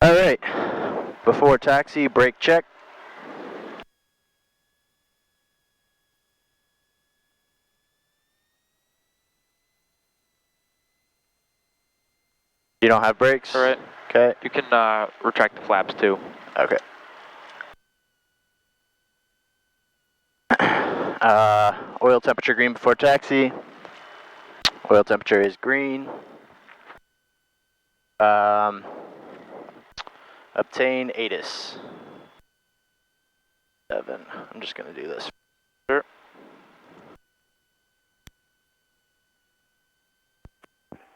All right. Before taxi, brake check. You don't have brakes? All right. Okay. You can retract the flaps too. Okay. Oil temperature green before taxi. Oil temperature is green. Obtain ATIS. 7. I'm just going to do this. Sure.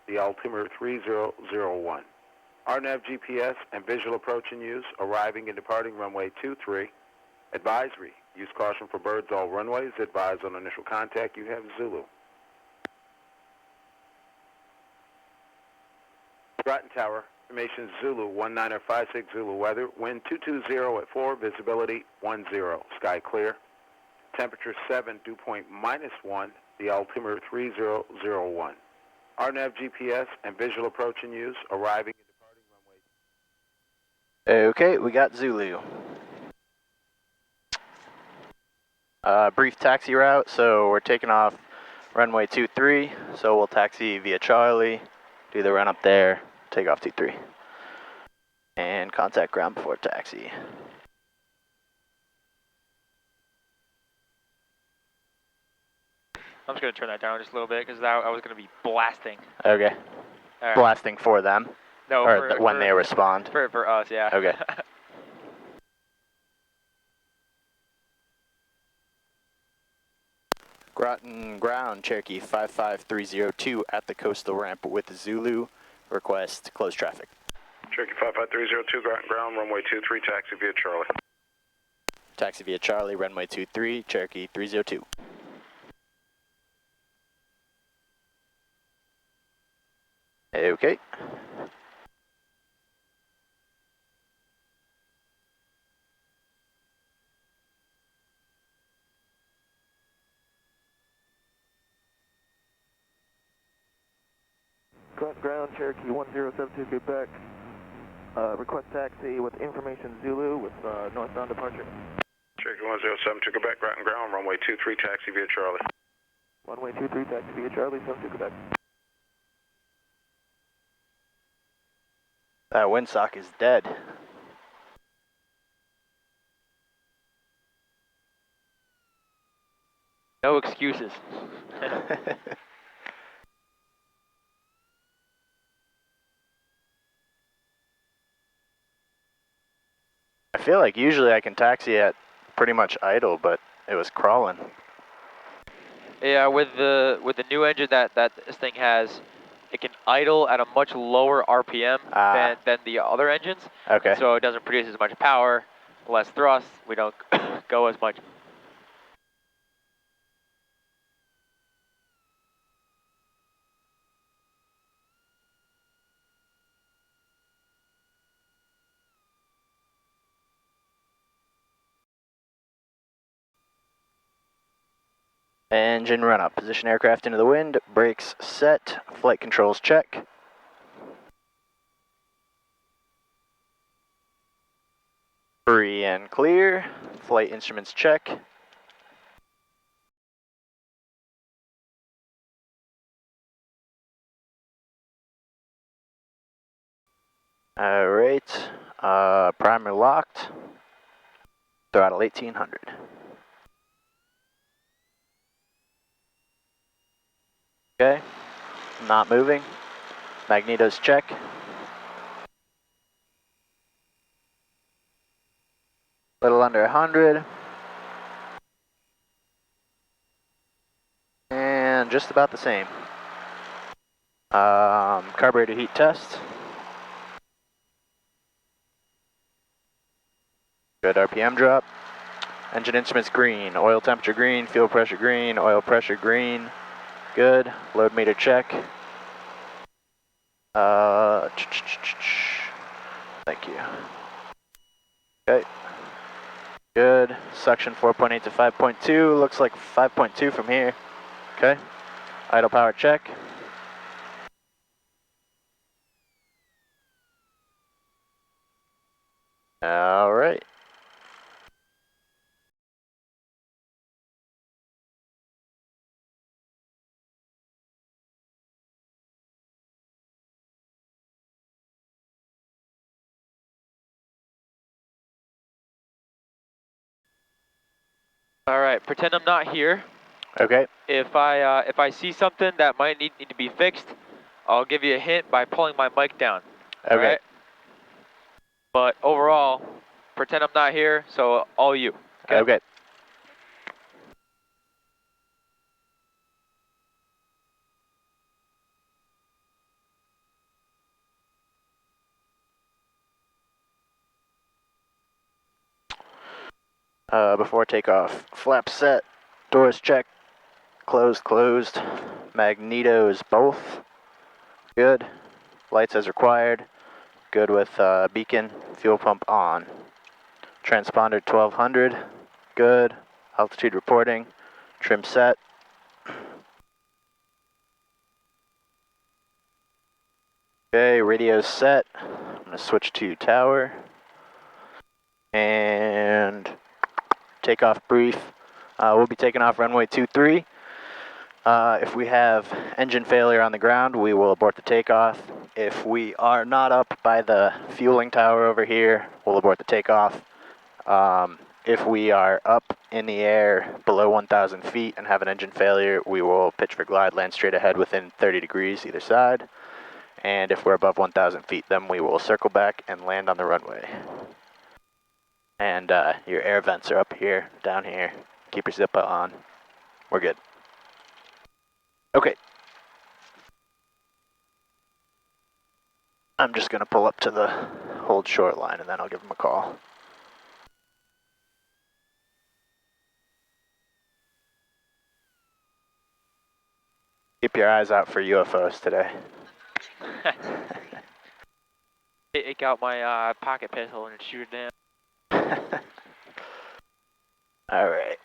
The altimeter 3001. RNAV GPS and visual approach in use, arriving and departing runway 23. Advisory, use caution for birds all runways. Advise on initial contact, you have Zulu. Groton Tower, information Zulu 1956 Zulu weather, wind 220 at 4, visibility 10, sky clear. Temperature 7, dew point -1, the altimeter 3001. RNAV GPS and visual approach in use, arriving and departing runway. Okay, we got Zulu. Brief taxi route, so we're taking off runway 23, so we'll taxi via Charlie, do the run up there, take off 23. And contact ground before taxi. I'm just going to turn that down just a little bit because I was going to be blasting. Okay. All right. Blasting for them? No, or when they respond? For us, yeah. Okay. Groton ground, Cherokee 55302 at the coastal ramp with Zulu. Request close traffic. Cherokee 55302, Groton ground, runway 23, taxi via Charlie. Taxi via Charlie, runway 23, Cherokee 302. Okay. Groton ground, Cherokee 1072, Quebec. Request taxi with information Zulu with northbound departure. Cherokee 1072, Quebec, Groton ground, runway 23, taxi via Charlie. Runway 23, taxi via Charlie, 72 Quebec. That windsock is dead. No excuses. I feel like usually I can taxi at pretty much idle, but it was crawling. Yeah, with the new engine that this thing has, it can idle at a much lower RPM than the other engines. Okay. So it doesn't produce as much power, less thrust. We don't go as much. Engine run up. Position aircraft into the wind. Brakes set. Flight controls check. Free and clear. Flight instruments check. Alright. Primer locked. Throttle 1800. Okay. Not moving. Magnetos check. Little under 100. And just about the same. Carburetor heat test. Good RPM drop. Engine instruments green. Oil temperature green. Fuel pressure green. Oil pressure green. Good. Load meter check. Thank you. Okay. Good. Suction 4.8 to 5.2. Looks like 5.2 from here. Okay. Idle power check. . All right. All right, pretend I'm not here. Okay. If I see something that might need to be fixed, I'll give you a hint by pulling my mic down. Okay. All right? But overall, pretend I'm not here, so all you. Okay. Before takeoff, flaps set, doors checked, closed, magnetos both, good, lights as required, good with beacon, fuel pump on, transponder 1200, good, altitude reporting, trim set, okay, radio set, I'm going to switch to tower, and takeoff brief, we'll be taking off runway 23. If we have engine failure on the ground, we will abort the takeoff. If we are not up by the fueling tower over here, we'll abort the takeoff. If we are up in the air below 1,000 feet and have an engine failure, we will pitch for glide, land straight ahead within 30 degrees either side. And if we're above 1,000 feet, then we will circle back and land on the runway. And your air vents are up here, down here. Keep your zipper on. We're good. Okay. I'm just going to pull up to the hold short line and then I'll give them a call. Keep your eyes out for UFOs today. Take out my pocket pistol and shoot it down. All right.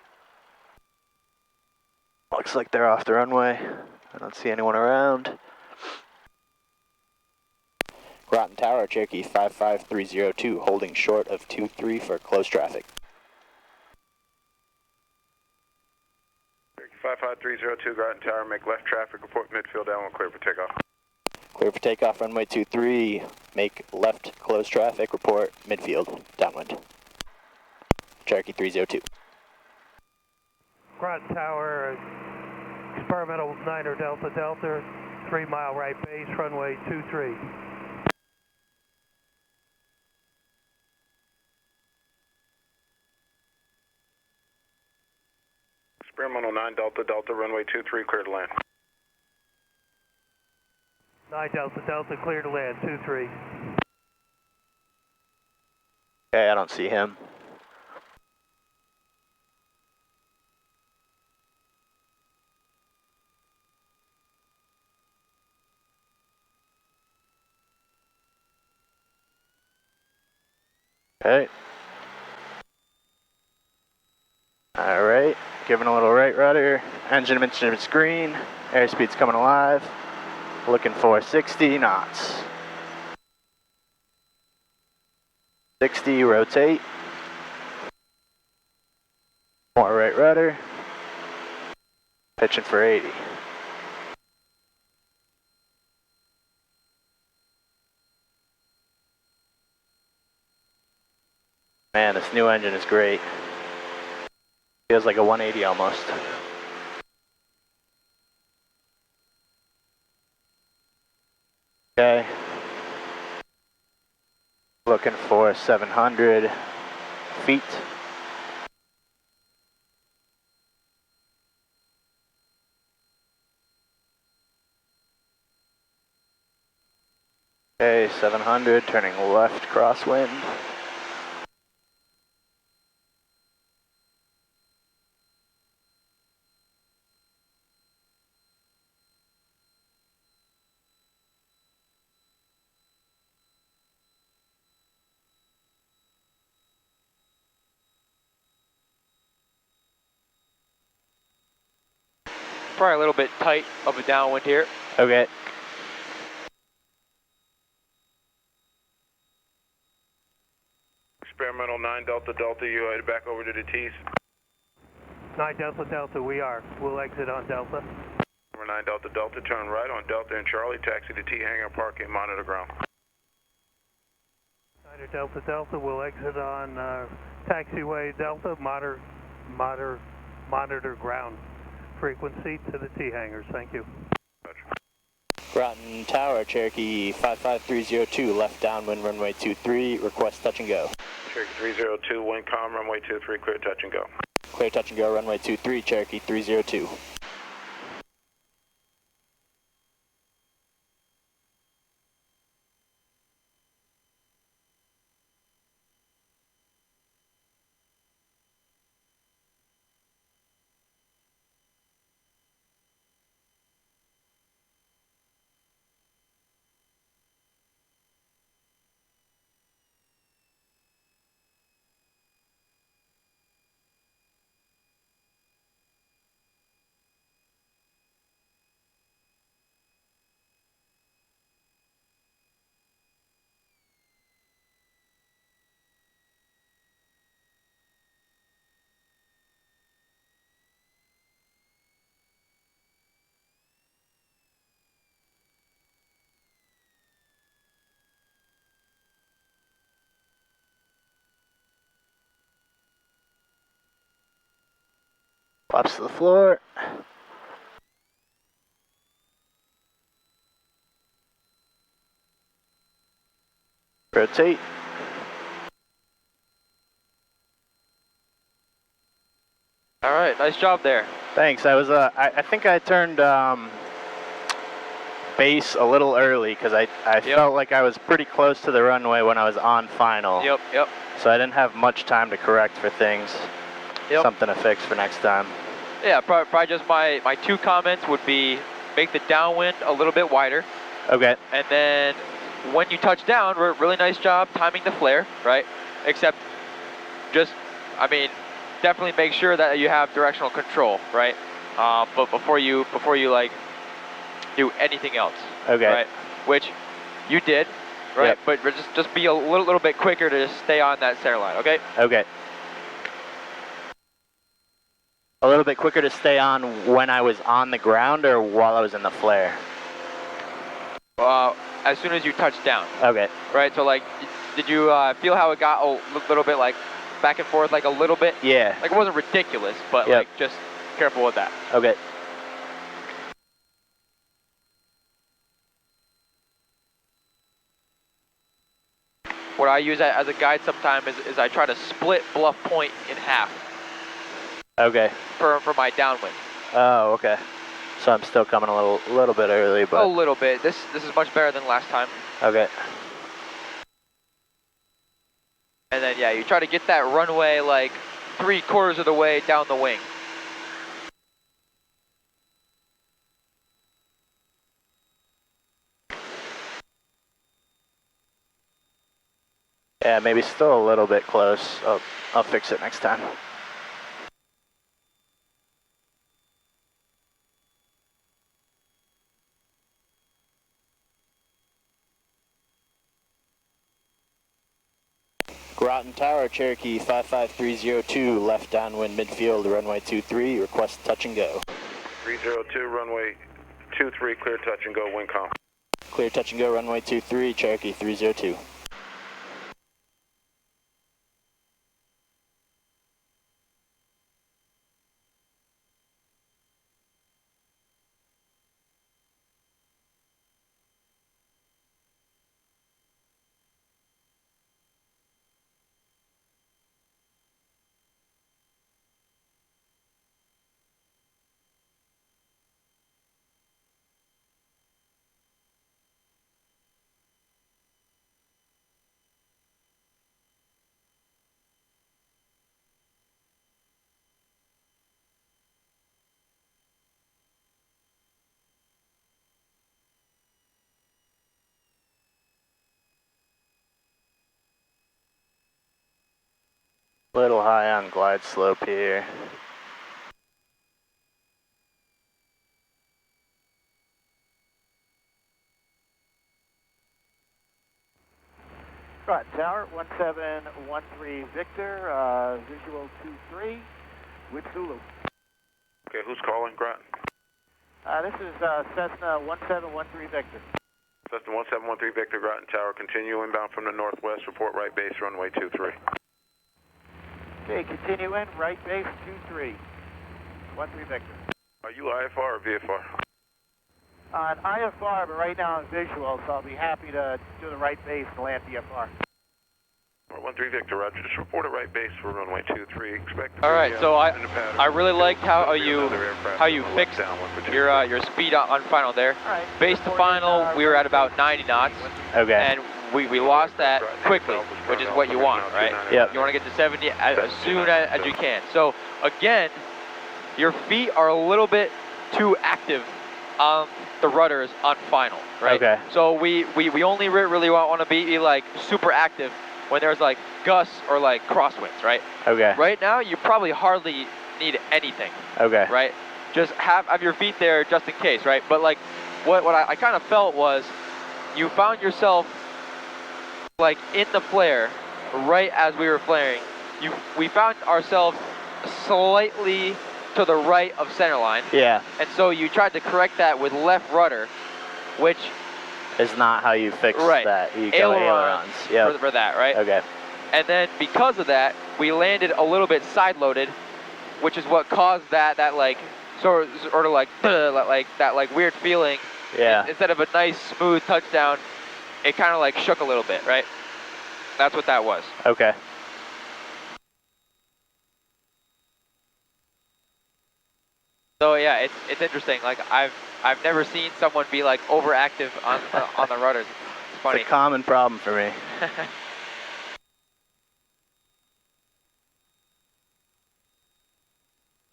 Looks like they're off the runway. I don't see anyone around. Groton Tower, Cherokee 55302, holding short of 23 for close traffic. Cherokee 55302, Groton Tower, make left traffic, report midfield downwind, clear for takeoff. Clear for takeoff, runway 23, make left close traffic, report midfield downwind. Cherokee 302. Groton Tower, experimental 9er Delta Delta, 3 mile right base, runway 23. Experimental 9 Delta Delta, runway 23, clear to land. 9 Delta Delta, clear to land, 23. Okay, I don't see him. Okay. All right, giving a little right rudder. Engine instruments green. Airspeed's coming alive. Looking for 60 knots. 60, rotate. More right rudder. Pitching for 80. Man, this new engine is great. Feels like a 180 almost. Okay. Looking for 700 feet. Okay, 700, turning left crosswind. Probably a little bit tight of a downwind here. Okay. Experimental 9 Delta Delta, you headed back over to the T's? 9 Delta Delta, we are. We'll exit on Delta. Number 9 Delta Delta, turn right on Delta and Charlie, taxi to T hangar parking, monitor ground. 9 Delta Delta, we'll exit on taxiway Delta, monitor ground frequency to the T hangars. Thank you. Groton Tower, Cherokee 55302, left downwind runway 23, request touch and go. Cherokee 302, wind calm, runway 23, clear touch and go. Clear touch and go, runway 23, Cherokee 302. Flaps to the floor. Rotate. All right, nice job there. Thanks. I think I turned base a little early because I felt like I was pretty close to the runway when I was on final. Yep. So I didn't have much time to correct for things. Something to fix for next time. Yeah, probably just my two comments would be make the downwind a little bit wider. Okay. And then when you touch down, really nice job timing the flare, right? Except just, I mean, definitely make sure that you have directional control, right? But before you like do anything else. Okay. Right? Which you did, right? Yep. But just be a little bit quicker to stay on that center line, okay? Okay. A little bit quicker to stay on when I was on the ground or while I was in the flare? As soon as you touch down. Okay. Right, so like, did you feel how it got a little bit like back and forth like a little bit? Yeah. Like it wasn't ridiculous, but like just careful with that. Okay. What I use as a guide sometimes is I try to split Bluff Point in half. Okay. For my downwind. Oh, okay. So I'm still coming a little bit early, but a little bit. This is much better than last time. Okay. And then yeah, you try to get that runway like 3/4 of the way down the wing. Yeah, maybe still a little bit close. I'll fix it next time. Groton Tower, Cherokee 55302, left downwind midfield, runway 23, request touch and go. 302, runway 23, clear touch and go, wind calm. Clear touch and go, runway 23, Cherokee 302. Little high on glide slope here. Groton Tower, 1713 Victor, visual 23 with Zulu. Okay, who's calling, Groton? This is Cessna 1713 Victor. Cessna 1713 Victor, Groton Tower. Continue inbound from the northwest. Report right base, runway 23. Okay, continue in, right base 23. 13 Victor. Are you IFR or VFR? On IFR, but right now I'm visual, so I'll be happy to do the right base and land VFR. 13 Victor, Roger. Just report a right base for runway 23. Expect to All be, right, so in the pattern. I really liked how There'll be you another aircraft fixed downwind for 23. your speed on final there. All right. Base to final, we were at about 90 knots. Okay. And we lost that quickly, which is what you want, right? Yep. You want to get to 70 as soon as you can. So again, your feet are a little bit too active on the rudders on final, right? Okay. So we only really want to be like super active when there's like gusts or like crosswinds, right? Okay. Right now, you probably hardly need anything, Okay. right? Just have your feet there just in case, right? But like what I kind of felt was you found yourself like in the flare right as we were flaring. We found ourselves slightly to the right of center line. Yeah. And so you tried to correct that with left rudder, which Is not how you fix right, that. You go ailerons. Yep. for that, right? Okay. And then because of that, we landed a little bit side loaded, which is what caused that like sort of like that like weird feeling. Yeah. Instead of a nice smooth touchdown, it kind of like shook a little bit, right? That's what that was. Okay. So yeah, it's interesting. Like I've never seen someone be like overactive on the rudders. It's funny. It's a common problem for me.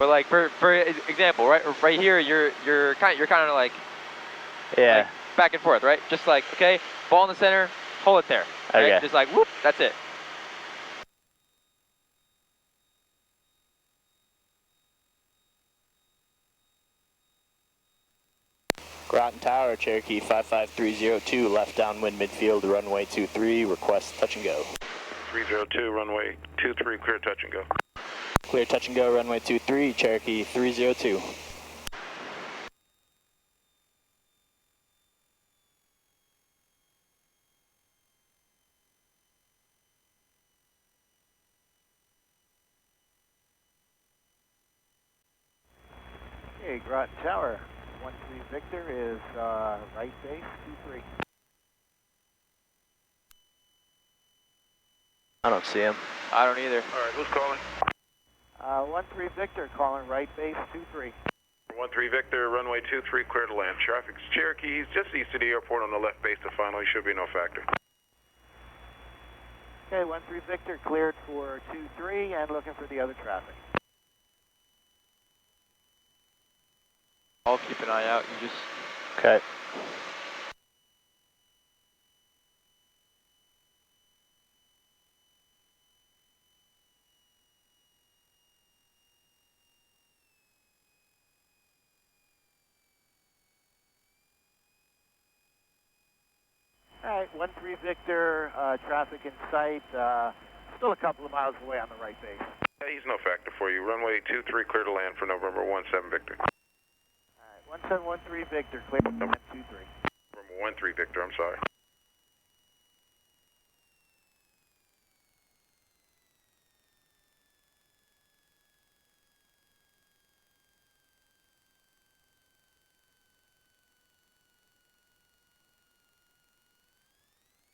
But like for example, right here, you're kind of like Yeah. like back and forth, right? Just like okay, ball in the center, hold it there. Right? Okay. Just like whoop, that's it. Groton Tower, Cherokee 55302, left downwind midfield, runway 23, request touch and go. 302, runway 23, clear touch and go. Clear touch and go, runway 23, Cherokee 302. Okay, Groton Tower, 13 Victor is right base 23. I don't see him. I don't either. All right, who's calling? 13 Victor calling right base 23. 13 Victor, runway 23, clear to land. Traffic's Cherokee, he's just east of the airport on the left base to final. He should be no factor. Okay, 13 Victor cleared for 23 and looking for the other traffic. I'll keep an eye out. You just Okay. All right, 13 Victor, traffic in sight, still a couple of miles away on the right base. Yeah, he's no factor for you. Runway 23, clear to land for November 17 Victor. All right, 1713 Victor, clear to land 23. November 13 Victor, I'm sorry.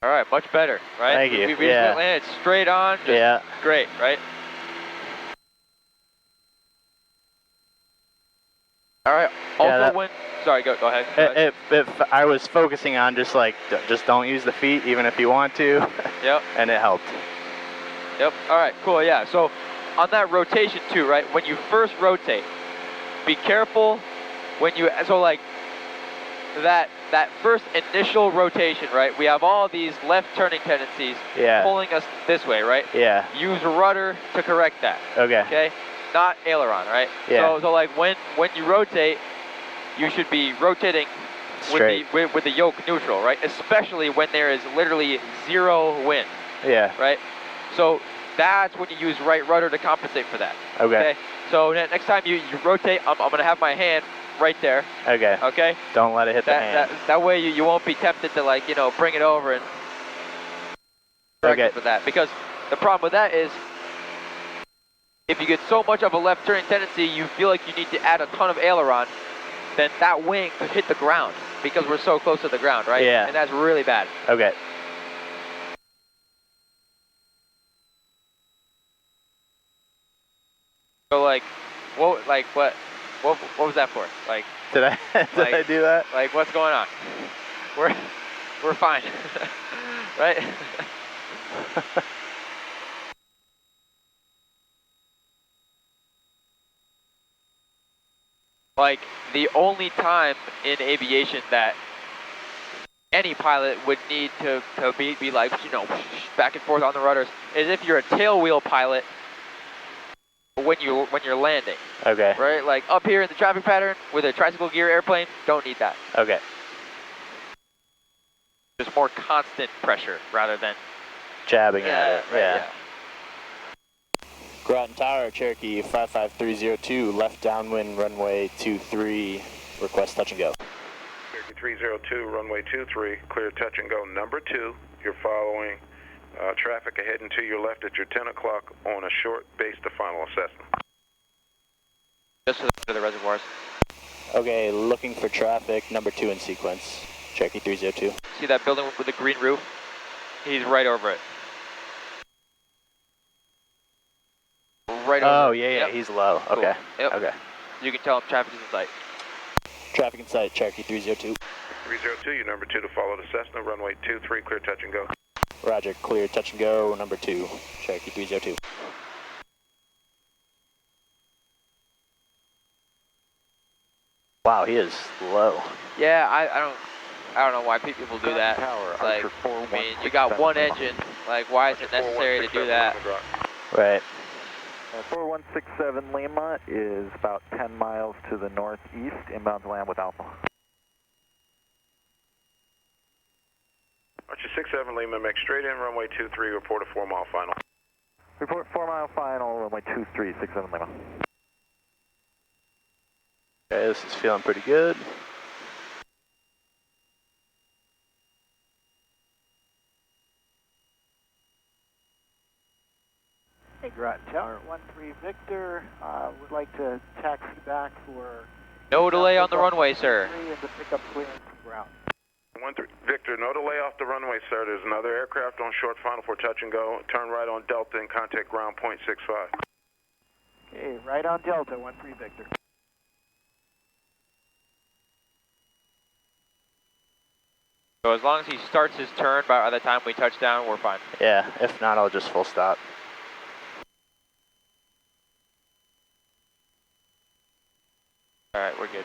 all right, much better, right? Thank you. We just Yeah. landed straight on. Just Yeah. great, right? All right. Also, sorry, go ahead. If I was focusing on just don't use the feet even if you want to. Yep. And it helped. Yep. All right. Cool. Yeah. So on that rotation too, right? When you first rotate, be careful when you like that first initial rotation, right? We have all these left turning tendencies Yeah. pulling us this way, right? Yeah. Use rudder to correct that. Okay. Okay. Not aileron, right? Yeah. So like when you rotate, you should be rotating Straight. with the yoke neutral, right? Especially when there is literally zero wind. Yeah. right? So that's when you use right rudder to compensate for that. Okay. So next time you rotate, I'm going to have my hand right there. Okay. Okay? Don't let it hit the hand. That way you won't be tempted to, like, you know, bring it over and correct it for that. Because the problem with that is if you get so much of a left turning tendency, you feel like you need to add a ton of aileron, then that wing could hit the ground because we're so close to the ground, right? Yeah. And that's really bad. Okay. So like, what was that for? Like, Did I do that? Like, what's going on? We're fine, right? Like, the only time in aviation that any pilot would need to be like, you know, back and forth on the rudders is if you're a tailwheel pilot when you're landing. Okay. Right? Like up here in the traffic pattern with a tricycle gear airplane, don't need that. Okay. Just more constant pressure rather than Jabbing at it. right, Yeah. Groton Tower, Cherokee 55302, left downwind runway 23, request touch and go. Cherokee 302, runway 23, clear touch and go number 2. You're following traffic ahead and to your left at your 10 o'clock on a short base to final assessment. Just to the reservoirs. Okay, looking for traffic, number 2 in sequence, Cherokee 302. See that building with the green roof? He's right over it. Right over it. Yeah, he's low. Cool. Okay. Yep. Okay. You can tell him traffic is in sight. Traffic in sight, Cherokee 302. 302, you're number 2 to follow the Cessna, runway 23, clear touch and go. Roger, clear touch and go, number 2, Cherokee 302. Wow, he is low. Yeah, I don't know why people do that. Like, I mean, you got one engine. Like, why is it necessary to do that? Right. 4167 Lima is about 10 miles to the northeast, inbound to land with Alpha. Archer 67 Lima, make straight in, runway 23, report a 4-mile final. Report 4-mile final, runway 2367 Lima. Okay, this is feeling pretty good. Hey, Groton Tower, 13 Victor. Would like to taxi back for... No delay on the runway, sir. ...and to pick up clearance from ground. 13 Victor, no delay off the runway, sir. There's another aircraft on short final for touch and go. Turn right on Delta and contact ground .65. Okay, right on Delta, 13 Victor. So as long as he starts his turn by the time we touch down, we're fine. Yeah, if not, I'll just full stop. All right, we're good.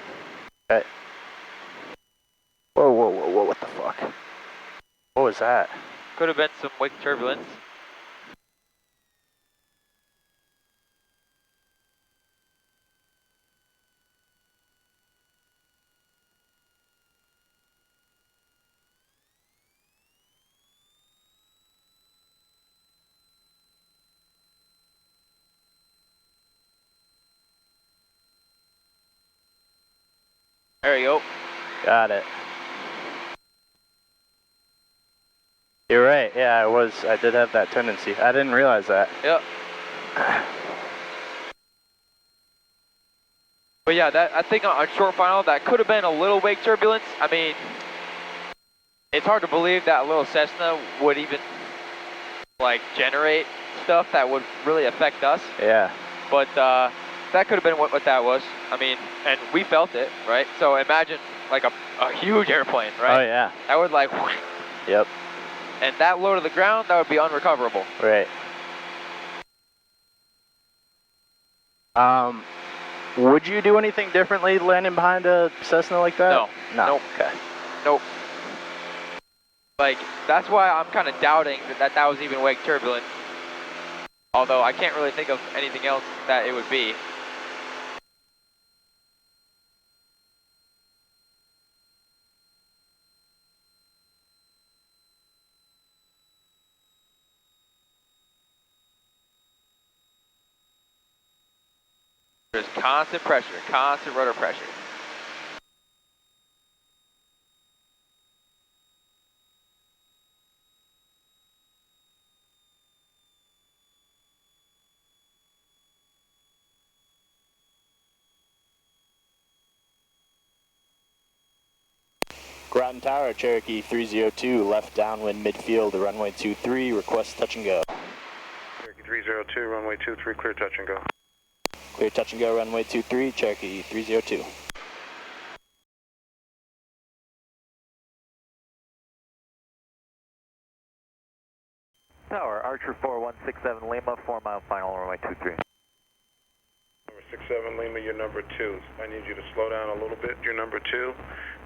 Okay. Whoa, what the fuck? What was that? Could have been some wake turbulence. There you go. Got it. You're right, yeah, I did have that tendency. I didn't realize that. Yep. But yeah, I think on short final, that could have been a little wake turbulence. I mean, it's hard to believe that a little Cessna would even, like, generate stuff that would really affect us. Yeah. But that could have been what that was. I mean, and we felt it, right? So imagine, like, a huge airplane, right? Oh, yeah. That would, like, Yep. and that low to the ground, that would be unrecoverable. Right. Would you do anything differently landing behind a Cessna like that? No. No. Nope. Okay. Nope. Like, that's why I'm kind of doubting that was even wake turbulence. Although I can't really think of anything else that it would be. There's constant pressure, constant rudder pressure. Groton Tower, Cherokee 302, left downwind midfield, runway 23, request touch and go. Cherokee 302, runway 23, clear touch and go. Clear touch and go, runway 23, Cherokee 302. Tower, Archer 4167 Lima, 4 mile final, runway 23. Number 67 Lima, you're number 2. I need you to slow down a little bit. You're number 2.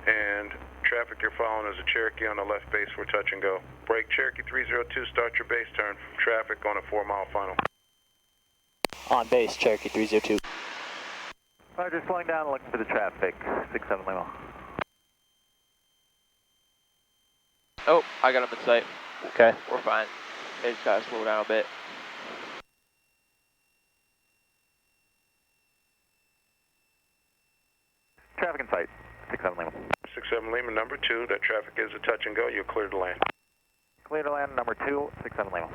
And traffic you're following is a Cherokee on the left base for touch and go. Break Cherokee 302, start your base turn from traffic on a 4 mile final. On base, Cherokee 302. Roger, slowing down, looking for the traffic, 67 Lima. Oh, I got him in sight. Okay. We're fine. They just gotta slow down a bit. Traffic in sight, 67 Lima. 67 Lima, number 2. That traffic is a touch and go. You're clear to land. Clear to land, number 2, 67 Lima.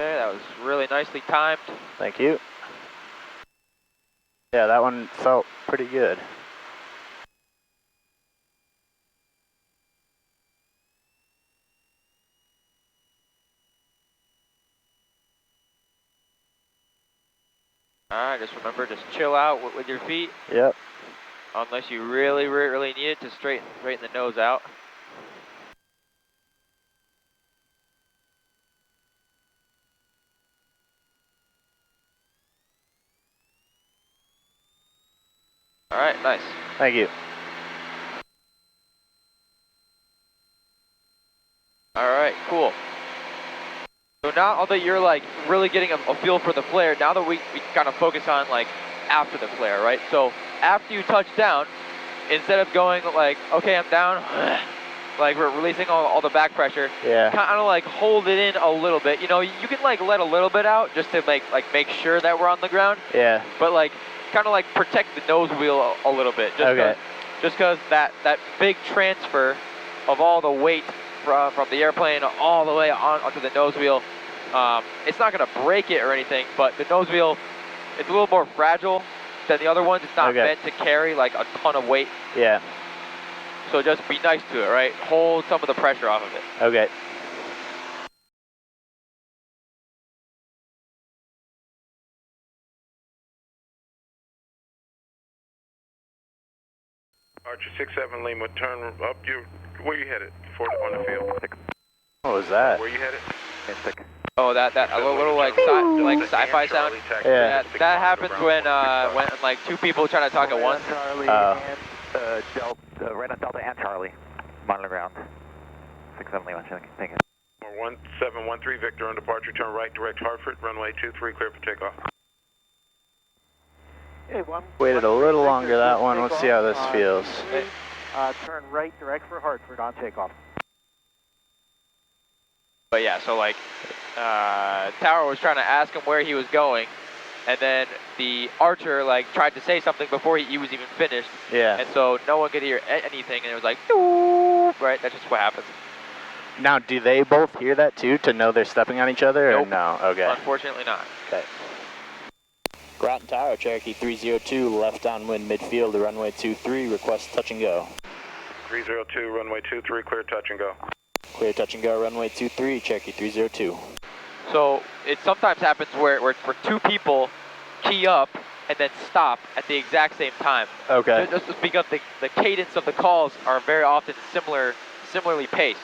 Okay, that was really nicely timed. Thank you. Yeah, that one felt pretty good. Alright, just remember, just chill out with your feet. Yep. Unless you really, really need it to straighten the nose out. Alright, nice. Thank you. Alright, cool. So now that you're like really getting a feel for the flare, now that we kind of focus on like after the flare, right? So after you touch down, instead of going like, okay, I'm down, like we're releasing all the back pressure, Yeah. kind of like hold it in a little bit. You know, you can like let a little bit out just to make sure that we're on the ground. Yeah. But like kind of like protect the nose wheel a little bit. Just because that big transfer of all the weight from the airplane all the way onto the nose wheel, it's not going to break it or anything, but the nose wheel, it's a little more fragile than the other ones. It's not meant to carry like a ton of weight. Yeah. So just be nice to it, right? Hold some of the pressure off of it. Okay. Archer 67 Lima, turn up. Where you headed? On the field. What was that? Where you headed? Oh, that a little like sci-fi sound. Yeah. That happens when like two people trying to talk at once. Charlie and Delta, right on Delta and Charlie. Monitor ground. 67 Lima, thank you. 1713 Victor on departure, turn right, direct Hartford, runway 23, clear for takeoff. Hey, Waited a little longer that one. Let's see how this feels. Turn right, direct for Hartford on takeoff. But yeah, so like, Tower was trying to ask him where he was going, and then the Archer like tried to say something before he was even finished. Yeah. And so no one could hear anything, and it was like, doop, right? That's just what happens. Now, do they both hear that too to know they're stepping on each other? Nope. Or no? Okay. Unfortunately not. Okay. Groton Tower, Cherokee 302, left downwind midfield, runway 23, request touch and go. 302, runway 23, clear touch and go. Clear touch and go, runway 23, Cherokee 302. So it sometimes happens where two people key up and then stop at the exact same time. Okay. Just because the cadence of the calls are very often similarly paced,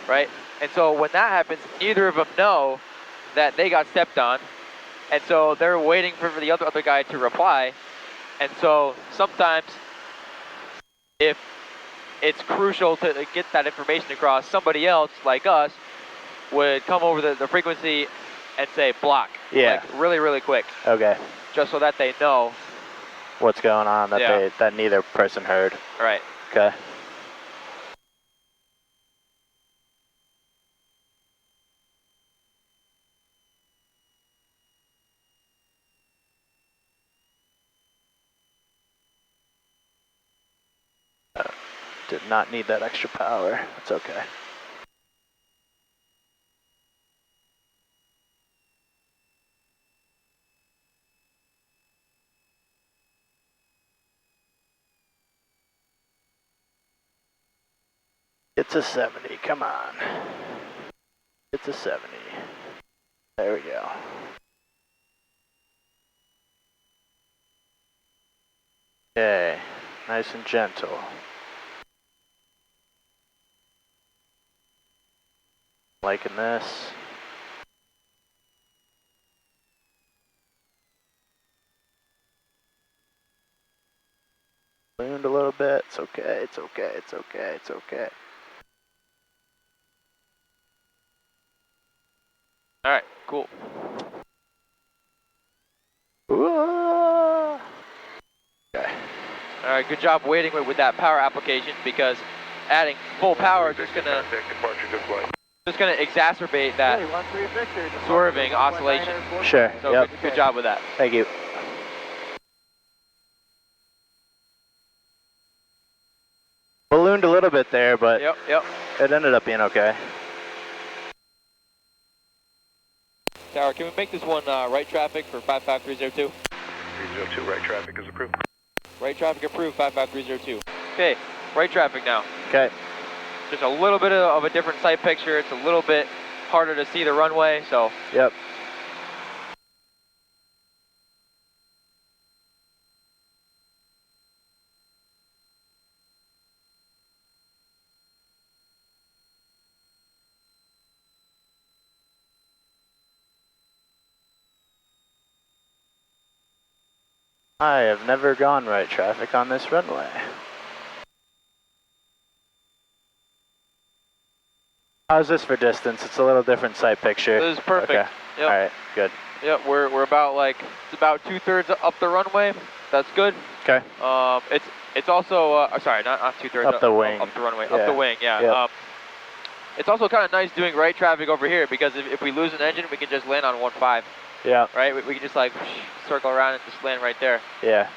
right? And so when that happens, neither of them know that they got stepped on, and so they're waiting for the other guy to reply. And so sometimes, if it's crucial to get that information across, somebody else like us would come over the frequency and say block. Yeah. Like really, really quick. Okay. Just so that they know. What's going on that that neither person heard. Right. Okay. Did not need that extra power. It's okay. It's a 70, come on. It's a 70. There we go. Okay, nice and gentle. Liking this. Ballooned a little bit. It's okay, it's okay, it's okay, it's okay. All right, cool. Ooh. Okay. All right, good job waiting with that power application, because adding full power is just gonna exacerbate that Hey, 13 Victor. swerving oscillation. Sure, So yep. good job with that. Thank you. Ballooned a little bit there, but Yep. it ended up being okay. Tower, can we make this one right traffic for 55302? 302, right traffic is approved. Right traffic approved, 55302. Okay, right traffic now. Okay. Just a little bit of a different sight picture. It's a little bit harder to see the runway, so. Yep. I have never gone right traffic on this runway. How's this for distance? It's a little different sight picture. This is perfect. Okay. Yep. All right, good. Yep, we're about it's about 2/3 up the runway. That's good. Okay. It's also sorry, not 2/3 Up the wing. up the runway, Yeah. up the wing. Yeah. Yep. It's also kind of nice doing right traffic over here, because if we lose an engine, we can just land on 1.5. Yeah. Right. We can just circle around and just land right there. Yeah.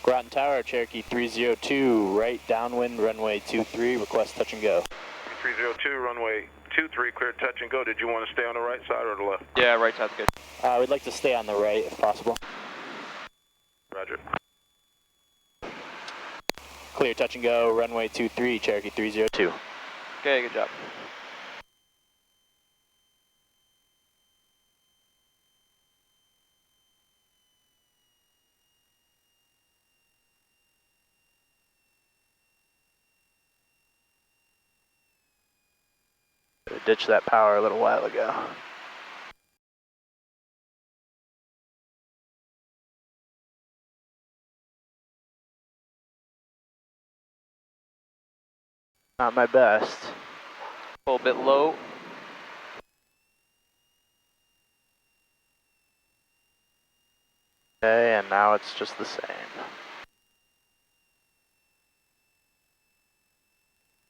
Groton Tower, Cherokee 302, right downwind, runway 23, request touch and go. 302, runway 23, clear touch and go. Did you want to stay on the right side or the left? Yeah, right side's good. We'd like to stay on the right if possible. Roger. Clear touch and go, runway 23, Cherokee 302. Okay, good job. Ditched that power a little while ago. Not my best. A little bit low. Okay, and now it's just the same.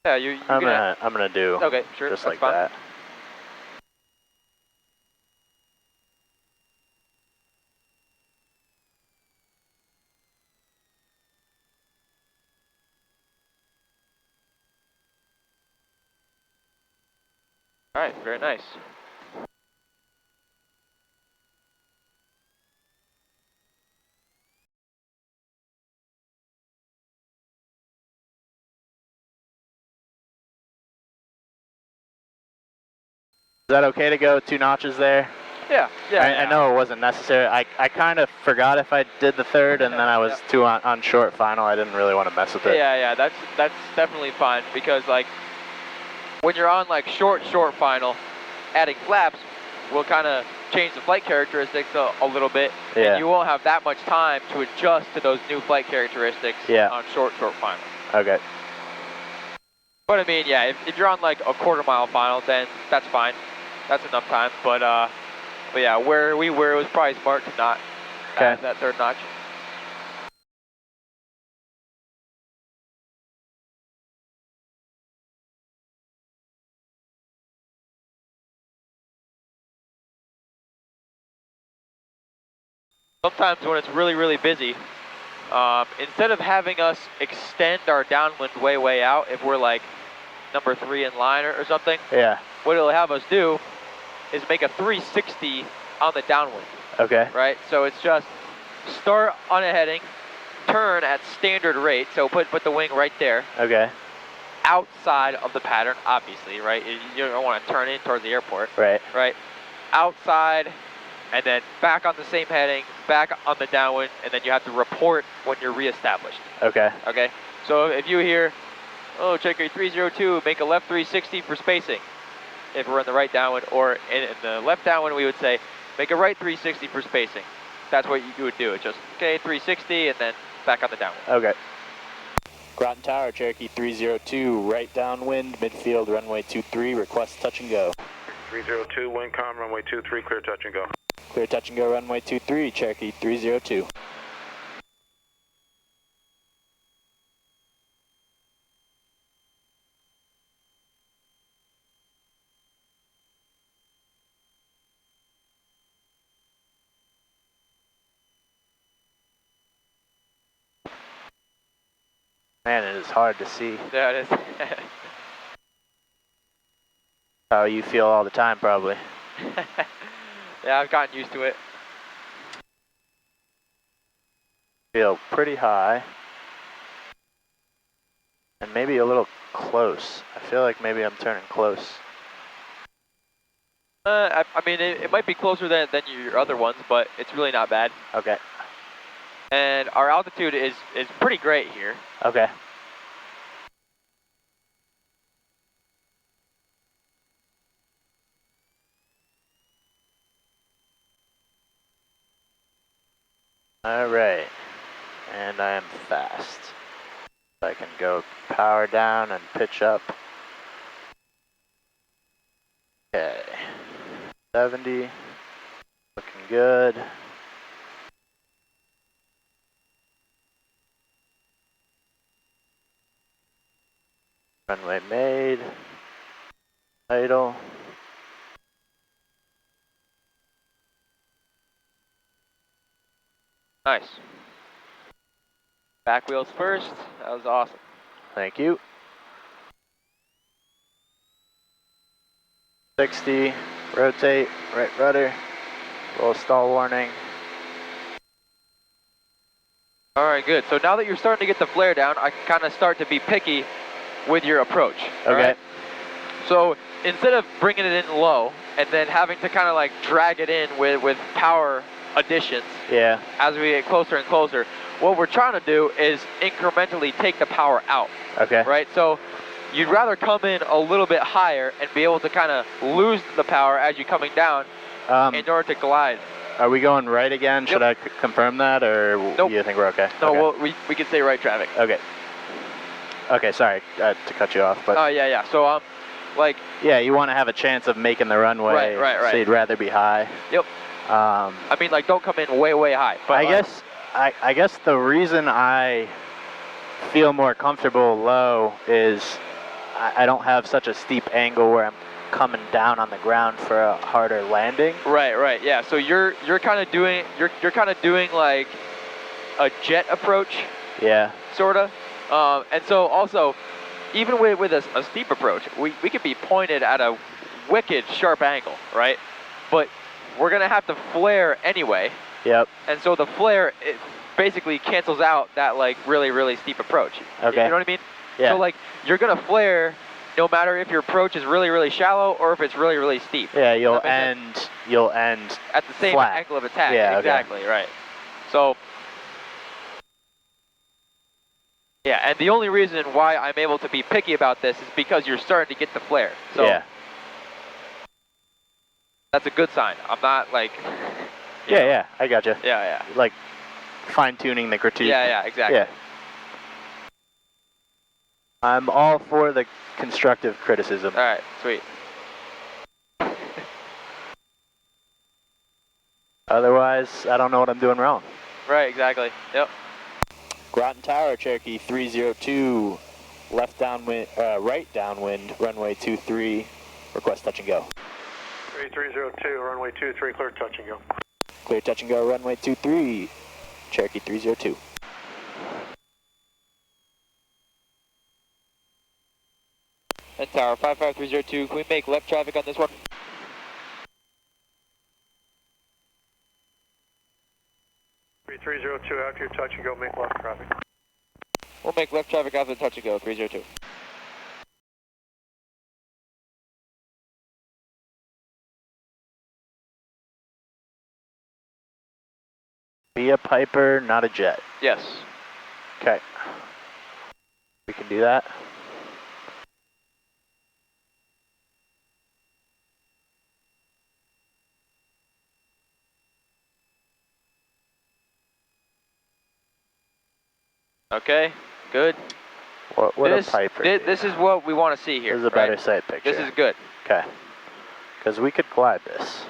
Yeah, you I'm gonna do okay, sure, just that's like fine. that. All right, very nice. Is that okay to go 2 notches there? Yeah. I know it wasn't necessary. I kind of forgot if I did the third, and then I was too on short final. I didn't really want to mess with it. Yeah, that's definitely fine, because when you're on short final, adding flaps will kind of change the flight characteristics a little bit, Yeah. and you won't have that much time to adjust to those new flight characteristics on short final. Okay. But I mean, yeah, if you're on a 1/4 mile final, then that's fine. That's enough time. But yeah, where we were, it was probably smart to not add that third notch. sometimes when it's really, really busy, instead of having us extend our downwind way out, if we're like number 3 in line or something, Yeah. what it'll have us do is make a 360 on the downwind, Okay. right? So it's just start on a heading, turn at standard rate, so put the wing right there, Okay. outside of the pattern, obviously, right? You don't want to turn in towards the airport, Right. right? Outside, and then back on the same heading, back on the downwind, and then you have to report when you're reestablished, Okay. okay? So if you hear, oh, Cherokee 302, make a left 360 for spacing, if we're in the right downwind, or in the left downwind, we would say, make a right 360 for spacing. That's what you would do. It's just, okay, 360, and then back on the downwind. Okay. Groton Tower, Cherokee 302, right downwind, midfield, runway 23, request touch and go. 302, Windcom, runway 23, clear touch and go. Clear touch and go, runway 23, Cherokee 302. Man, it is hard to see. Yeah, it is. How you feel all the time, probably. Yeah, I've gotten used to it. Feel pretty high. And maybe a little close. I feel like maybe I'm turning close. I mean, it might be closer than your other ones, but it's really not bad. Okay. And our altitude is pretty great here. Okay. All right. And I am fast. I can go power down and pitch up. Okay. 70. Looking good. Runway made. Idle. Nice. Back wheels first. That was awesome. Thank you. 60. Rotate. Right rudder. Roll stall warning. All right, good. So now that you're starting to get the flare down, I can kind of start to be picky with your approach. All Okay. right? So instead of bringing it in low and then having to kind of like drag it in with power additions Yeah. as we get closer and closer, what we're trying to do is incrementally take the power out, Okay. right? So you'd rather come in a little bit higher and be able to kind of lose the power as you're coming down in order to glide. Are we going right again? Should I confirm that, or Nope. you think we're okay? No, Okay. well, we can stay right traffic. Okay. Okay, sorry to cut you off, but Oh, yeah. So, like, yeah, you want to have a chance of making the runway. Right. So you'd rather be high. yep. I I mean, like, don't come in way high. But I guess the reason I feel more comfortable low is I don't have such a steep angle where I'm coming down on the ground for a harder landing. Right. Yeah. So you're kind of doing like a jet approach, Yeah. sorta. And so also, even with a steep approach, we could be pointed at a wicked sharp angle, right? But we're gonna have to flare anyway. Yep. And so the flare, it basically cancels out that like really steep approach. Okay. You know what I mean? Yeah. So like you're gonna flare no matter if your approach is really shallow or if it's really steep. Yeah, you'll Does that make sense? end At the same flat. angle of attack. Yeah, okay. Exactly, right. So yeah, and the only reason why I'm able to be picky about this is because you're starting to get the flare. So yeah. that's a good sign. I'm not like Yeah, I gotcha. Yeah. Like fine-tuning the critique. Yeah, exactly. Yeah. I'm all for the constructive criticism. All right, sweet. Otherwise, I don't know what I'm doing wrong. Right, exactly. Yep. Groton Tower, Cherokee 302, left downwind, right downwind, runway 23, request touch and go. 3302, runway 23, clear touch and go. Clear touch and go, runway 23, Cherokee 302. And tower 55302, can we make left traffic on this one? Three 302 after your touch and go, make left traffic. We'll make left traffic after the touch and go, 302. Be a Piper, not a jet. Yes. Okay. We can do that. Okay, good. What a Piper. This is what we want to see here. This is a better sight picture. This is good. Okay. Because we could glide this.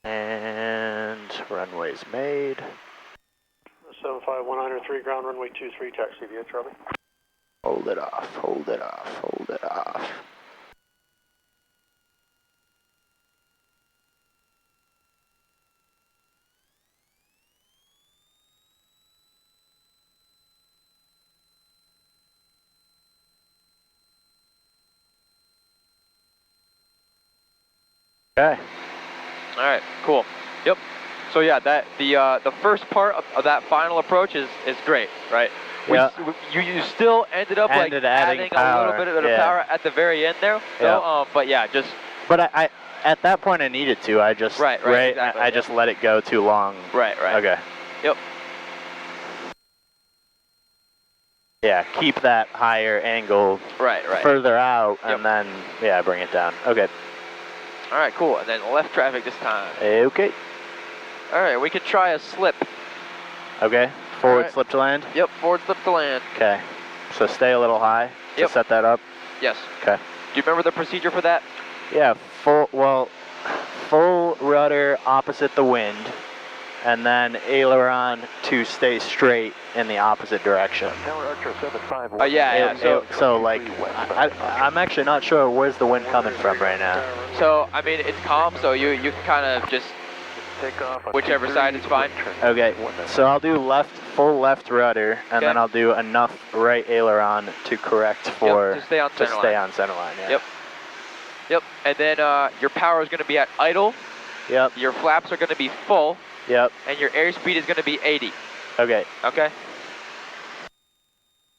And runway's made. 75103 ground runway 23 taxi via Charlie. Hold it off, hold it off, hold it off. Okay. All right, cool. Yep. So yeah, that the first part of that final approach is great, right? Yeah. You still ended up like adding a little bit of power at the very end there. So, Yeah. but yeah, just. But I at that point I needed to. I just exactly, I just let it go too long. Right. Okay. Yep. Yeah, keep that higher angle Right. further out, Yep. and then bring it down. Okay. All right, cool. And then left traffic this time. Okay. All right, we can try a slip. Okay. Forward Right. slip to land. Yep, forward slip to land. Okay. So stay a little high to Yep. set that up. Yes. Okay. Do you remember the procedure for that? Yeah. Full rudder opposite the wind, and then aileron to stay straight in the opposite direction. Tower Archer 75. Yeah. So like, I'm actually not sure where's the wind coming from right now. So I mean, it's calm, so you can kind of just take off on whichever side is fine. Okay, so I'll do full left rudder, and then Okay. I'll do enough right aileron to correct for to stay on center line. Yeah. Yep. And then your power is going to be at idle. Yep. Your flaps are going to be full, Yep. and your airspeed is going to be 80. Okay. Okay.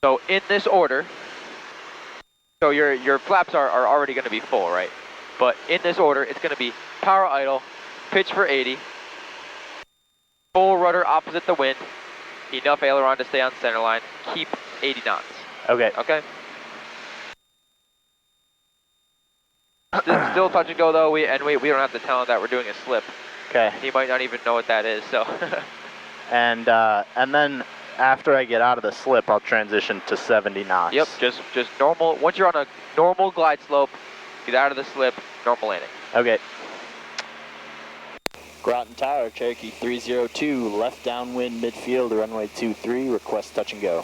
So in this order, so your flaps are already going to be full, right? But in this order, it's going to be power idle, pitch for 80, full rudder opposite the wind, enough aileron to stay on center line, keep 80 knots. Okay. Okay. Still touch and go though. We don't have to tell him that we're doing a slip. Okay. He might not even know what that is. So. And then after I get out of the slip, I'll transition to 70 knots. Yep. Just normal. Once you're on a normal glide slope, get out of the slip. Normal landing. Okay. Groton Tower, Cherokee 302, left downwind midfield, runway 23, request touch and go.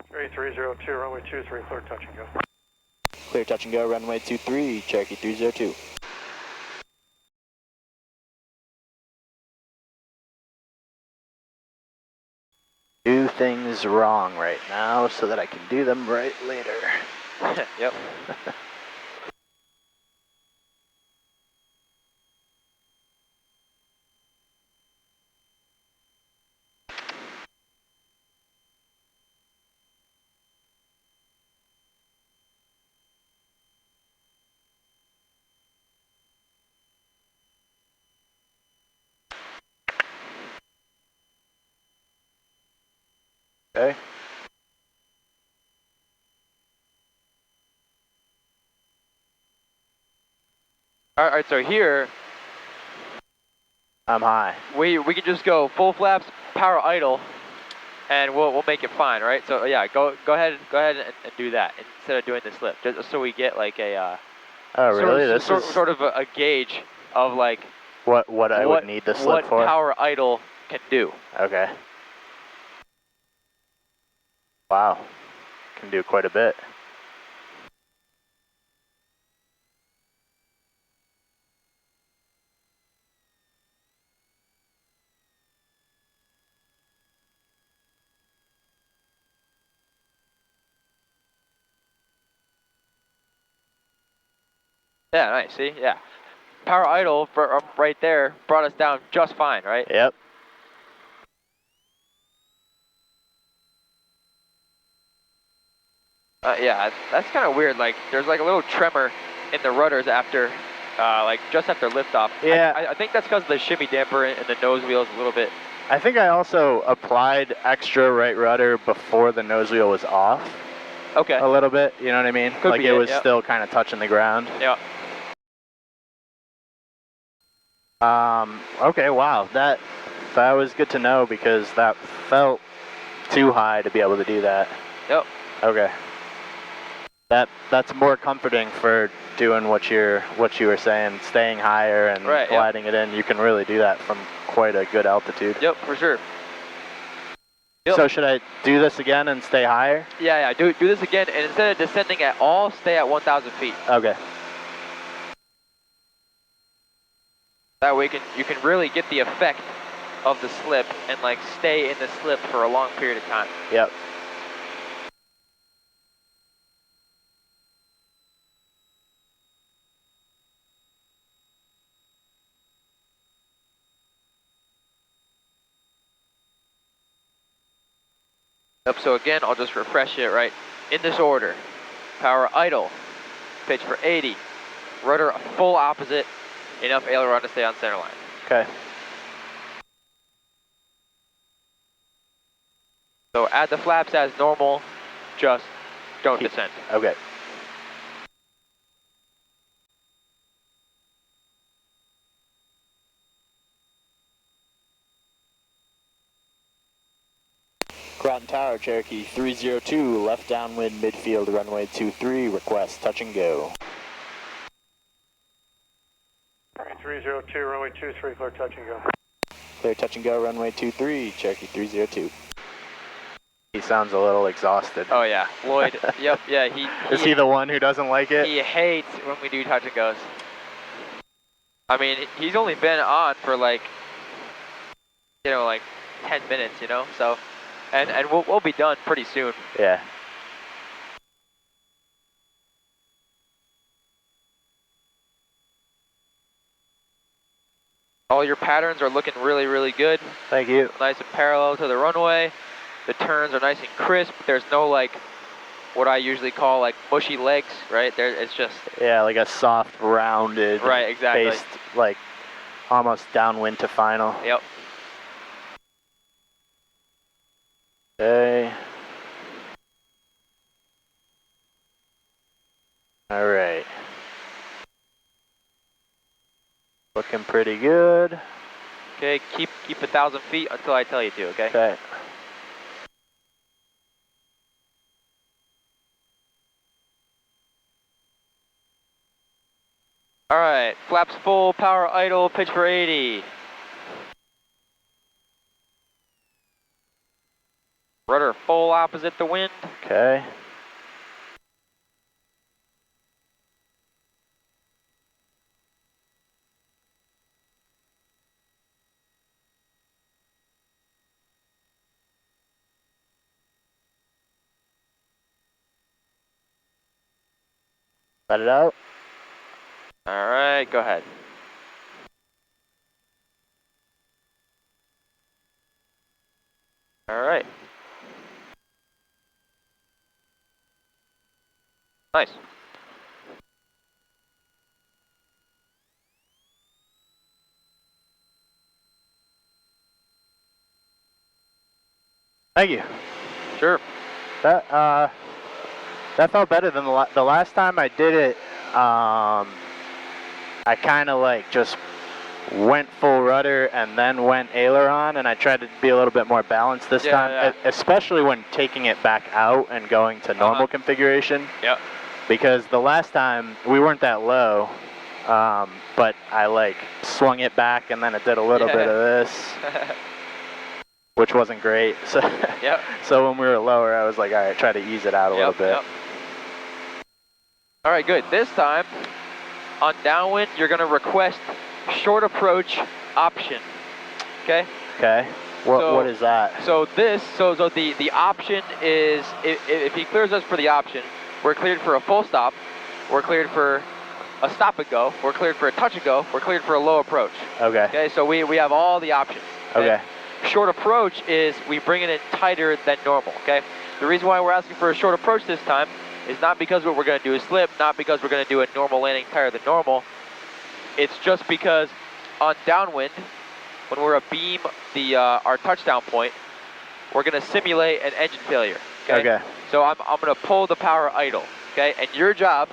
302 runway 23 clear touch and go. Clear touch and go, runway 23, Cherokee 302. Do things wrong right now so that I can do them right later. Yep. Okay. All right. So here I'm high. we can just go full flaps, power idle, and we'll make it fine, right? So yeah, go ahead and do that instead of doing the slip, just so we get like a Oh really? sort of a gauge of like what I would need the slip for? What power idle can do. Okay. Wow. can do quite a bit. Yeah, nice. See, yeah. Power idle for right there brought us down just fine, right? Yep. Yeah, that's kind of weird. Like, there's like a little tremor in the rudders after, like just after liftoff. Yeah. I think that's because of the shimmy damper and the nose wheels a little bit. I think I also applied extra right rudder before the nose wheel was off. Okay. A little bit, you know what I mean? Could like be it was yep. still kind of touching the ground. Yeah. Okay, wow. That was good to know because that felt too high to be able to do that. Yep. Okay. That's more comforting for doing what you were saying, staying higher and gliding it in. You can really do that from quite a good altitude. Yep, for sure. Yep. So should I do this again and stay higher? Yeah. Do this again, and instead of descending at all, stay at 1,000 feet. Okay. That way you can really get the effect of the slip and like stay in the slip for a long period of time. Yep. So again, I'll just refresh it right in this order. Power idle, pitch for 80, rudder full opposite, enough aileron to stay on center line. Okay. So add the flaps as normal, just don't descend. Okay. Groton Tower, Cherokee 302, left downwind midfield runway 23, request touch and go. 302, runway 23, clear touch and go. Clear touch and go, runway 23, Cherokee 302. He sounds a little exhausted. Oh yeah, Lloyd, yep, yeah. Is he the one who doesn't like it? He hates when we do touch and goes. I mean, he's only been on for like, you know, like 10 minutes, you know, so. And we'll be done pretty soon. Yeah. All your patterns are looking really, really good. Thank you. Nice and parallel to the runway. The turns are nice and crisp. There's no like, what I usually call like mushy legs, right? It's just. Yeah, like a soft, rounded. Right, exactly. Based, like almost downwind to final. Yep. Okay. All right. Looking pretty good. Okay, keep 1,000 feet until I tell you to, okay? Okay. All right, flaps full, power idle, pitch for 80. Rudder full opposite the wind. Okay. Let it out. All right, go ahead. All right. Nice. Thank you. Sure. That felt better than the last time I did it. I kind of like just went full rudder and then went aileron, and I tried to be a little bit more balanced this time, yeah. especially when taking it back out and going to normal configuration. Yep. Because the last time we weren't that low, but I like swung it back and then it did a little bit of this. which wasn't great. So, Yep. so when we were lower, I was like, all right, try to ease it out a little bit. Yep. All right, good. This time, on downwind, you're going to request short approach option. Okay? Okay. What is that? So the option is, if he clears us for the option, we're cleared for a full stop, we're cleared for a stop and go, we're cleared for a touch and go, we're cleared for a low approach. Okay. Okay, so we have all the options. Okay. Short approach is we bring it in tighter than normal, okay? The reason why we're asking for a short approach this time is not because what we're going to do is slip, not because we're going to do a normal landing tighter than normal. It's just because on downwind, when we're abeam our touchdown point, we're going to simulate an engine failure, okay? Okay. So I'm going to pull the power idle, okay? And your job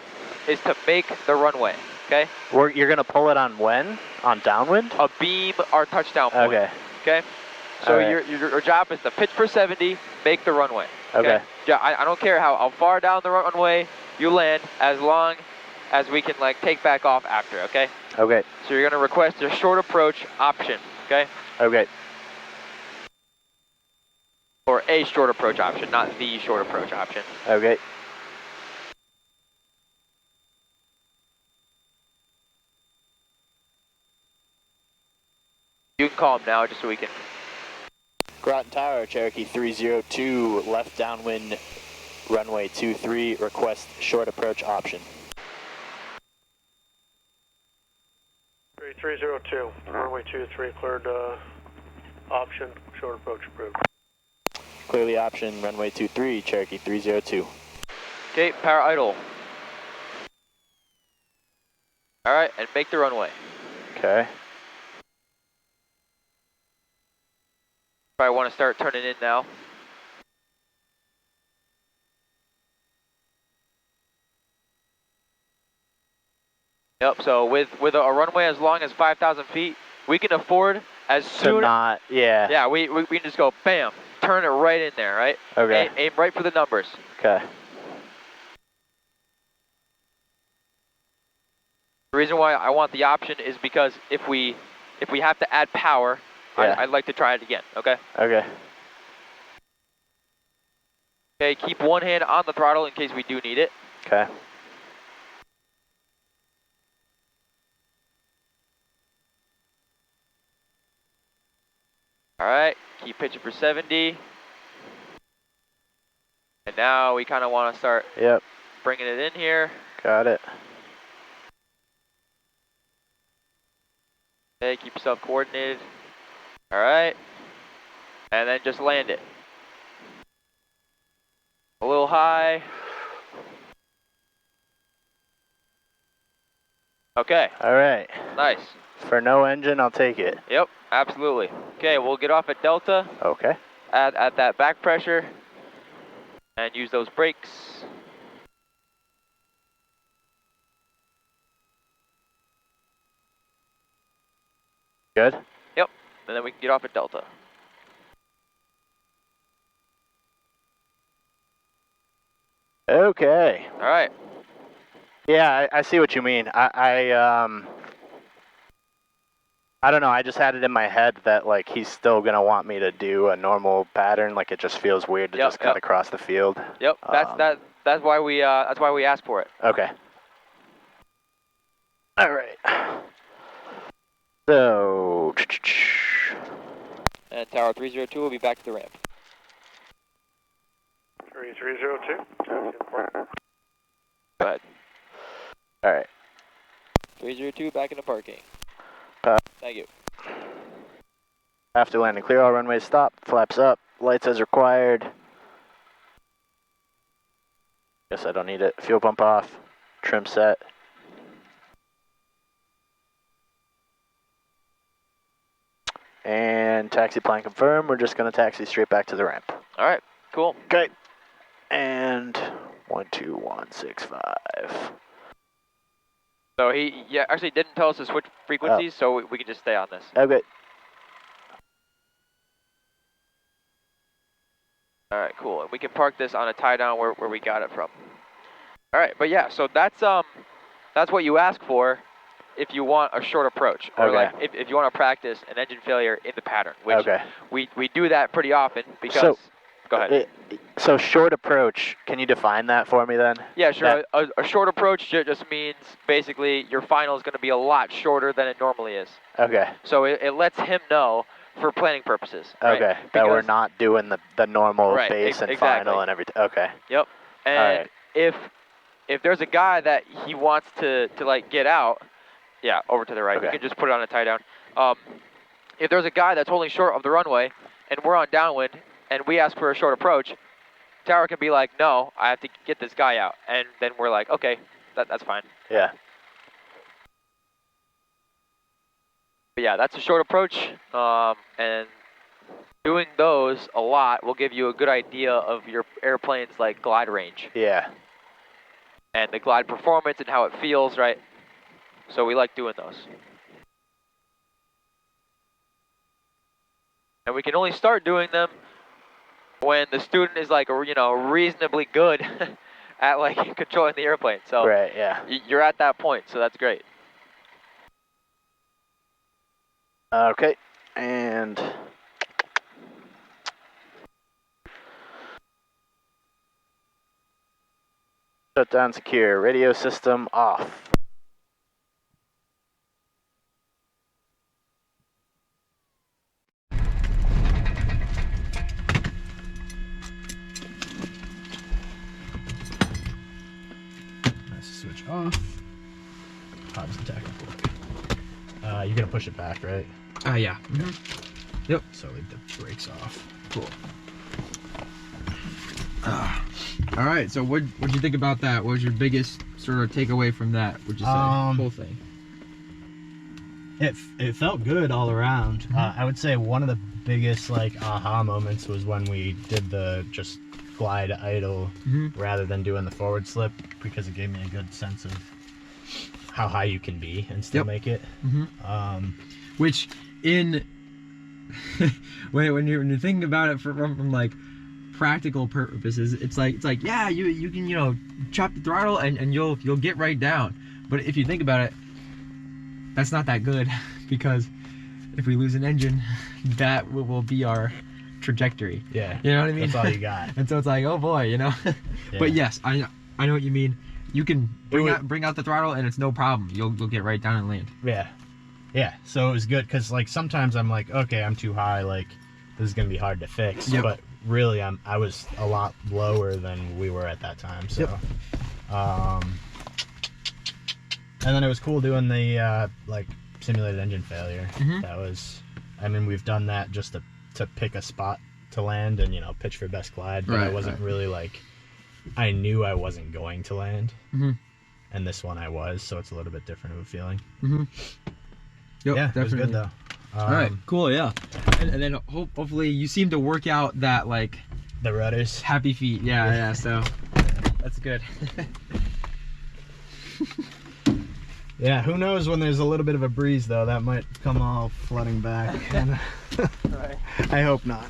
is to make the runway, okay? You're going to pull it on when? On downwind? Abeam our touchdown point, okay? So right. your job is to pitch for 70, make the runway. Okay. Yeah, I don't care how far down the runway you land, as long as we can like take back off after, okay? Okay. So you're gonna request a short approach option, okay? Okay. Or a short approach option, not the short approach option. Okay. You can call him now just so we can. Groton Tower, Cherokee 302, left downwind, runway 23, request short approach option. 302, runway 23, cleared option, short approach approved. Clearly option, runway 23, Cherokee 302. Okay, power idle. All right, and make the runway. Okay. Probably want to start turning in now. Yep, so with a runway as long as 5,000 feet, we can afford as soon... Yeah. Yeah, we can just go, bam, turn it right in there, right? Okay. Aim right for the numbers. Okay. The reason why I want the option is because if we have to add power, yeah. I'd like to try it again, okay? Okay. Okay, keep one hand on the throttle in case we do need it. Okay. All right, keep pitching for 70. And now we kind of want to start bringing it in here. Got it. Okay, keep yourself coordinated. All right, and then just land it. A little high. Okay. All right. Nice. For no engine, I'll take it. Yep, absolutely. Okay, we'll get off at Delta. Okay. Add that back pressure. And use those brakes. Good? Yep, and then we can get off at Delta. Okay. All right. Yeah, I see what you mean. I don't know, I just had it in my head that like he's still gonna want me to do a normal pattern, like it just feels weird to just cut across the field. Yep, that's why we asked for it. Okay. All right. So and Tower 302 will be back to the ramp. 302. Go ahead. All right. 302 back into parking. Thank you. After landing, clear all runways, stop, flaps up, lights as required. Guess I don't need it. Fuel pump off, trim set. And taxi plan confirmed. We're just gonna taxi straight back to the ramp. All right, cool. Okay. And 12165. So he actually didn't tell us to switch frequencies, so we can just stay on this. Okay. All right, cool. And we can park this on a tie down where we got it from. All right, but yeah, so that's what you asked for. if you want a short approach, or Okay. like if you want to practice an engine failure in the pattern, which Okay. we do that pretty often because. Go ahead. So short approach, can you define that for me then? Yeah, sure. A short approach just means basically your final is going to be a lot shorter than it normally is. Okay. So it lets him know for planning purposes. Right? Okay. That we're Because- not doing the normal Right, base and exactly. final and everything. Okay. Yep. And right. if there's a guy that he wants to like get out, yeah, over to the right. Okay. You can just put it on a tie down. If there's a guy that's holding short of the runway and we're on downwind and we ask for a short approach, tower can be like, no, I have to get this guy out. And then we're like, okay, that's fine. Yeah. But yeah, that's a short approach. And doing those a lot will give you a good idea of your airplane's like glide range Yeah. and the glide performance and how it feels, right? So we like doing those. And we can only start doing them when the student is like, reasonably good at like controlling the airplane. So Right. Yeah. you're at that point, so that's great. Okay. And shutdown secure. Radio system off. Let's switch off. Pops the technical. You're gonna push it back, right? Yeah. Yep. So leave the brakes off. Cool. All right. So what'd you think about that? What was your biggest sort of takeaway from that? Would you say whole thing? It felt good all around. I would say one of the biggest like aha moments was when we did the just glide idle rather than doing the forward slip, because it gave me a good sense of how high you can be and still make it. Which in when you're thinking about it from like practical purposes, it's like yeah, you can chop the throttle and you'll get right down. But if you think about it, that's not that good, because if we lose an engine, that will be our trajectory. Yeah. You know what I mean? That's all you got. And so it's like, oh boy, Yeah. But yes, I know what you mean. You can bring out the throttle and it's no problem. You'll get right down and land. Yeah. So it was good, because like sometimes I'm like, okay, I'm too high, like this is gonna be hard to fix. Yep. But really I was a lot lower than we were at that time. So and then it was cool doing the like simulated engine failure. That was, I mean, we've done that just to pick a spot to land and pitch for best glide, but I wasn't really like, I knew I wasn't going to land, and this one I was, so it's a little bit different of a feeling. Yep, Yeah, definitely. it was good though. All right, cool, yeah. And then hopefully you seem to work out that like The rudders. happy feet. Yeah. So that's good. Yeah, who knows when there's a little bit of a breeze though, that might come all flooding back. And I hope not.